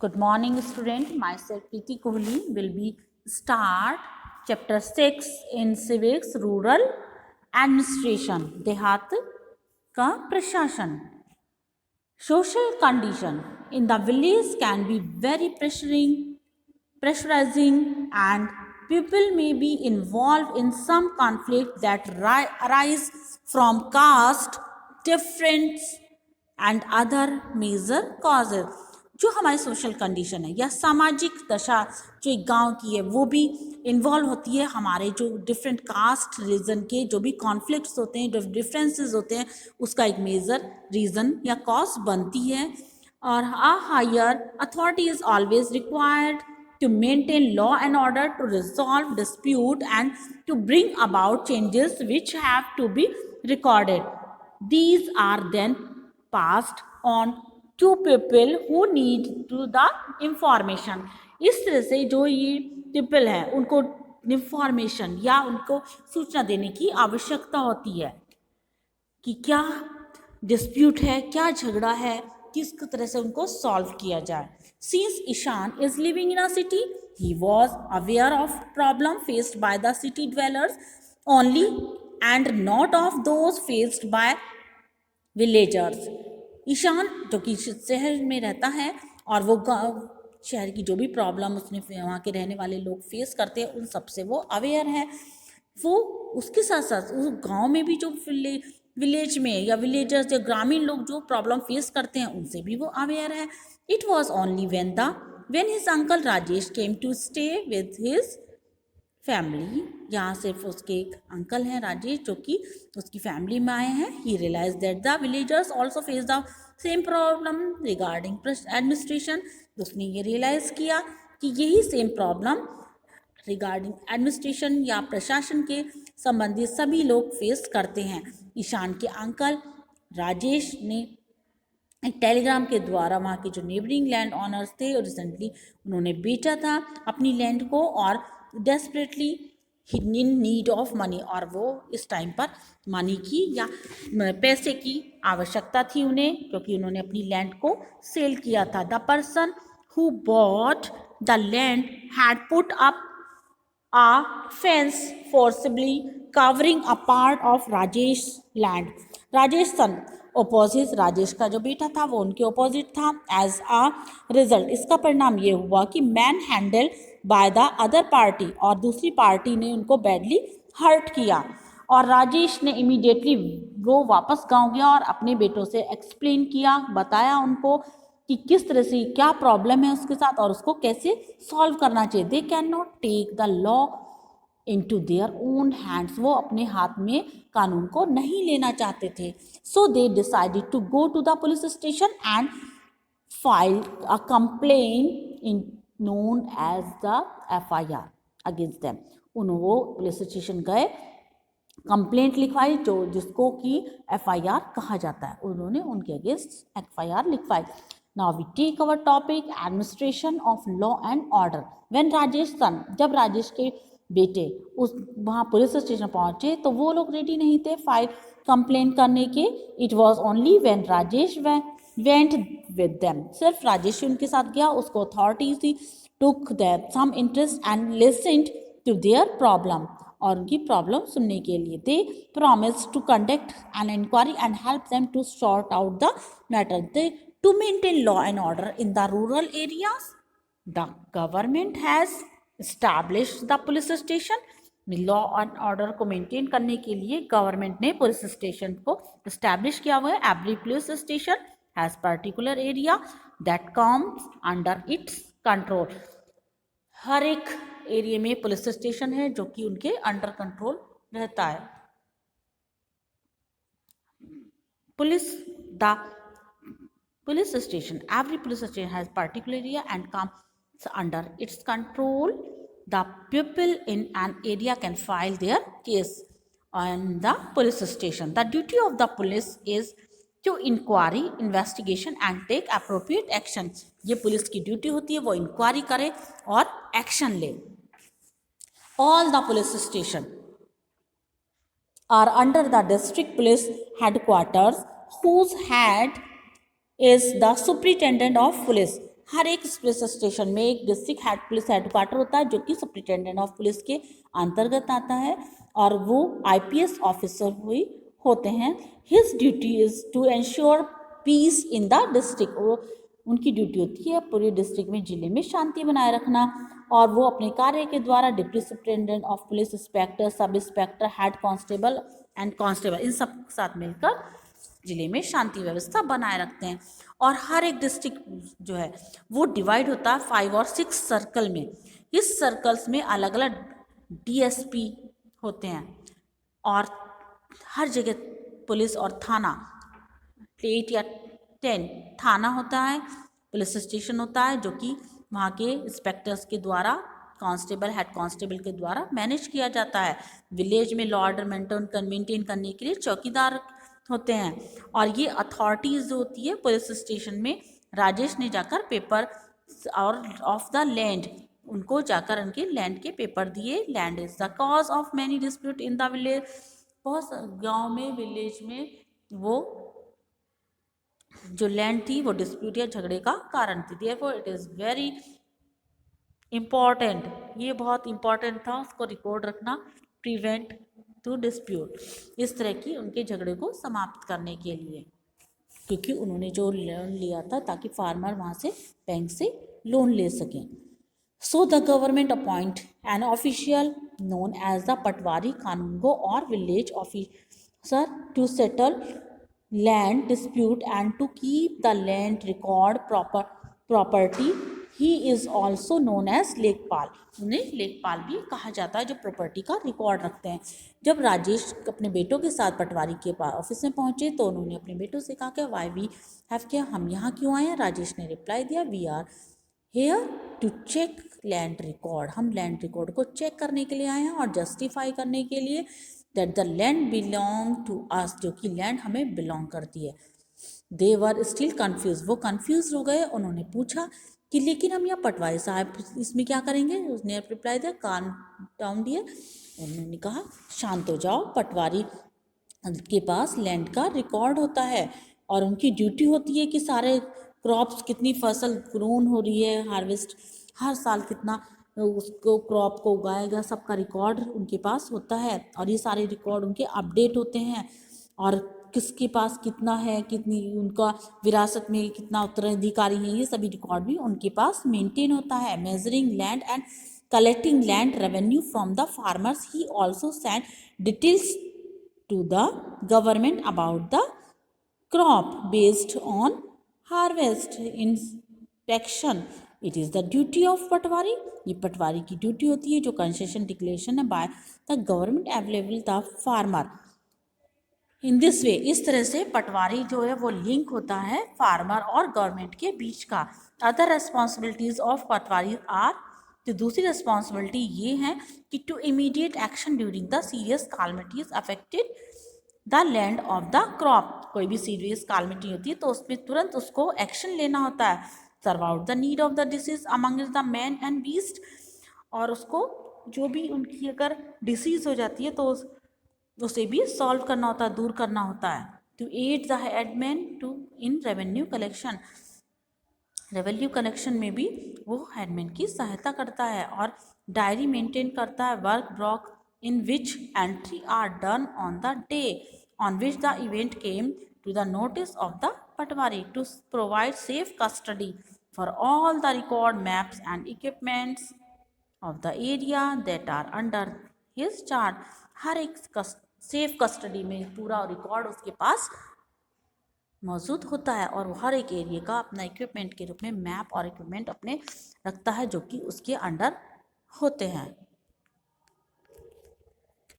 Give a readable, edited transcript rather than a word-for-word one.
Good morning, student. Myself Preeti Kohli will be start chapter 6 in civics, rural administration, देहात का प्रशासन. Social condition in the village can be very pressurizing, and people may be involved in some conflict that arise from caste difference and other major causes. जो हमारी social condition है या सामाजिक दशा जो एक गांव की है वो भी इन्वॉल्व होती है हमारे जो डिफरेंट कास्ट रीजन के जो भी कॉन्फ्लिक्ट्स होते हैं, जो डिफरेंसेस होते हैं, उसका एक मेजर रीजन या कॉज बनती है. और a higher authority is always required to maintain law and order, to resolve dispute and to bring about changes which have to be recorded. These are then passed on to people who need to the information. इस तरह से जो ये people है उनको information या उनको सूचना देने की आवश्यकता होती है कि क्या डिस्प्यूट है, क्या झगड़ा है, किस तरह से उनको सॉल्व किया जाए. Since Ishan is living in a city, he was aware of problem faced by the city dwellers only and not of those faced by villagers. Ishan जो कि शहर में रहता है और वो शहर की जो भी प्रॉब्लम उसने वहाँ के रहने वाले लोग फेस करते हैं उन सबसे वो अवेयर है. वो उसके साथ साथ उस गांव में भी जो विलेज में या विलेजर्स या ग्रामीण लोग जो प्रॉब्लम फेस करते हैं उनसे भी वो अवेयर है. It was only when his uncle Rajesh came to stay with his family, यहाँ सिर्फ उसके एक अंकल हैं राजेश जो कि उसकी फैमिली में आए हैं. He realise that the villagers also face the same problem regarding administration. उसने ये रियलाइज़ किया कि यही सेम प्रॉब्लम रिगार्डिंग एडमिनिस्ट्रेशन या प्रशासन के संबंधित सभी लोग फेस करते हैं. ईशान के अंकल राजेश ने एक टेलीग्राम के द्वारा वहाँ के जो नेबरिंग लैंड ऑनर्स थे और रिसेंटली उन्होंने बेचा था अपनी लैंड को और desperately in need of money, और वो इस टाइम पर मनी की या पैसे की आवश्यकता थी उन्हें क्योंकि उन्होंने अपनी लैंड को सेल किया था. The person who bought the land had put up a fence forcibly covering a part of Rajesh land. Rajesh son opposite, Rajesh का जो बेटा था वो उनके ओपोजिट था. एज अ रिजल्ट इसका परिणाम ये हुआ कि man handle by the other party, और दूसरी पार्टी ने उनको बैडली हर्ट किया. और राजेश ने इमीडिएटली वो वापस गांव गया और अपने बेटों से एक्सप्लेन किया, बताया उनको कि किस तरह से क्या प्रॉब्लम है उसके साथ और उसको कैसे सॉल्व करना चाहिए. They can not take the law into their own hands. वो अपने हाथ में कानून को नहीं लेना चाहते थे. So they decided to go to the police station and file a complaint in known as the FIR against them. वो पुलिस स्टेशन गए, कंप्लेंट लिखवाई जिसको कि FIR कहा जाता है. उन्होंने उनके अगेंस्ट FIR लिखवाई. Now we take our topic administration of law and order. When Rajesh son, जब राजेश के बेटे उस वहाँ पुलिस स्टेशन पहुँचे तो वो लोग रेडी नहीं थे फाइल कंप्लेन करने के. It was only when Rajesh went with them. सिर्फ राजेश उनके साथ गया, उसको authorities took their some interest and listened to their problem, और उनकी प्रॉब्लम सुनने के लिए. They promise to conduct an inquiry and help them to sort out the matter. To maintain law and order in the rural areas, the government has established the police station. Law and order को maintain करने के लिए government ने police station को establish किया हुआ है. Every police station has particular area that comes under its control. हर एक एरिया में पुलिस स्टेशन है जो कि उनके अंडर कंट्रोल रहता है. Police station, every police station has particular area and comes under its control. The people in an area can file their case on the police station. The duty of the police is to inquiry, investigation and take appropriate action. ये police की duty होती है, वो inquiry करे और action ले. All the police station are under the district police headquarters whose head is the superintendent of police. हर एक police station में एक डिस्ट्रिक्ट हेड पुलिस हेडक्वार्टर होता है जो कि सुप्रिंटेंडेंट ऑफ पुलिस के अंतर्गत आता है और वो आईपीएस ऑफिसर हुई होते हैं। His duty is to ensure peace in the district. वो उनकी ड्यूटी होती है पूरे डिस्ट्रिक्ट में, जिले में शांति बनाए रखना, और वो अपने कार्य के द्वारा deputy superintendent of police, inspector, sub inspector, head constable and constable इन सब के साथ मिलकर जिले में शांति व्यवस्था बनाए रखते हैं। और हर एक डिस्ट्रिक्ट जो है वो डिवाइड होता है 5 और 6 सर्कल में। इस सर्कल्स में अलग अलग डीएसपी होते हैं और हर जगह पुलिस और थाना 8 या 10 थाना होता है, पुलिस स्टेशन होता है जो कि वहाँ के इंस्पेक्टर्स के द्वारा, कांस्टेबल, हेड कांस्टेबल के द्वारा मैनेज किया जाता है। विलेज में लॉ ऑर्डर मेंटेन करने के लिए चौकीदार होते हैं। और ये अथॉरिटीज जो होती है पुलिस स्टेशन में, राजेश ने जाकर पेपर और ऑफ द लैंड, उनको जाकर उनके लैंड के पेपर दिए। Land is the cause of many dispute in the village. बहुत गांव में, विलेज में वो जो लैंड थी वो डिस्प्यूट या झगड़े का कारण थी। Therefore it is very important, ये बहुत इम्पॉर्टेंट था उसको रिकॉर्ड रखना, प्रिवेंट टू डिस्प्यूट, इस तरह की उनके झगड़े को समाप्त करने के लिए, क्योंकि उन्होंने जो लोन लिया था ताकि फार्मर वहाँ से बैंक से लोन ले सकें। So the government appoint an official known as the patwari kanungo और village officer to settle land dispute and to keep the land record property. He is also known as lekhpal. उन्हें लेखपाल भी कहा जाता है जो प्रॉपर्टी का रिकॉर्ड रखते हैं। जब राजेश अपने बेटों के साथ पटवारी के पास ऑफिस में पहुंचे तो उन्होंने अपने बेटों से कहा कि वाई वी हैव, क्या हम यहाँ क्यों आए हैं? राजेश ने रिप्लाई दिया, we are here to check land record. हम लैंड रिकॉर्ड को चेक करने के लिए आए हैं और जस्टिफाई करने के लिए that the land belong to us, जो कि लैंड हमें बिलोंग करती है। दे वर स्टिल कन्फ्यूज, वो कन्फ्यूज हो गए। उन्होंने पूछा कि लेकिन हम यहाँ पटवारी साहब इसमें क्या करेंगे? उसने रिप्लाई दिया, कान डाउन डियर। उन्होंने कहा शांत हो जाओ, पटवारी के पास लैंड का रिकॉर्ड होता है और उनकी ड्यूटी होती है कि सारे क्रॉप्स, कितनी फसल ग्रोन हो रही है, हार्वेस्ट हर साल कितना उसको क्रॉप को उगाया गया, सबका रिकॉर्ड उनके पास होता है। और ये सारे रिकॉर्ड उनके अपडेट होते हैं और किसके पास कितना है, कितनी उनका विरासत में कितना उत्तराधिकारी है, ये सभी रिकॉर्ड भी उनके पास मेंटेन होता है। Measuring land and collecting land revenue from the farmers, he also sent details to the government about the crop based on harvest inspection. It is the duty of पटवारी, ये पटवारी की ड्यूटी होती है जो concession declaration है by the government available the farmer. In this way, इस तरह से पटवारी जो है वो लिंक होता है फार्मर और गवर्नमेंट के बीच का। Other responsibilities of patwari are, तो दूसरी रिस्पॉन्सिबिलिटी ये है कि to immediate action during the serious calamities affected the land of the crop. कोई भी सीरियस कैलामिटी होती है तो उसमें तुरंत उसको एक्शन लेना होता है। Serve out the need of the disease among the man and beast, और उसको जो भी उनकी अगर डिसीज हो जाती है तो उसे भी सॉल्व करना होता है, दूर करना होता है। To aid the headman to in revenue collection, revenue collection में भी वो हेडमैन की सहायता करता है। और डायरी मेंटेन करता है, work block in which entry are done on the day on which the event came to the notice of the patwari to provide safe custody for all the record maps and equipments of the area that are under his charge. हर एक safe custody में पूरा record उसके पास मौजूद होता है और वो हर एक एरिया का अपना इक्विपमेंट के रूप में मैप और इक्विपमेंट अपने रखता है जो कि उसके अंडर होते हैं।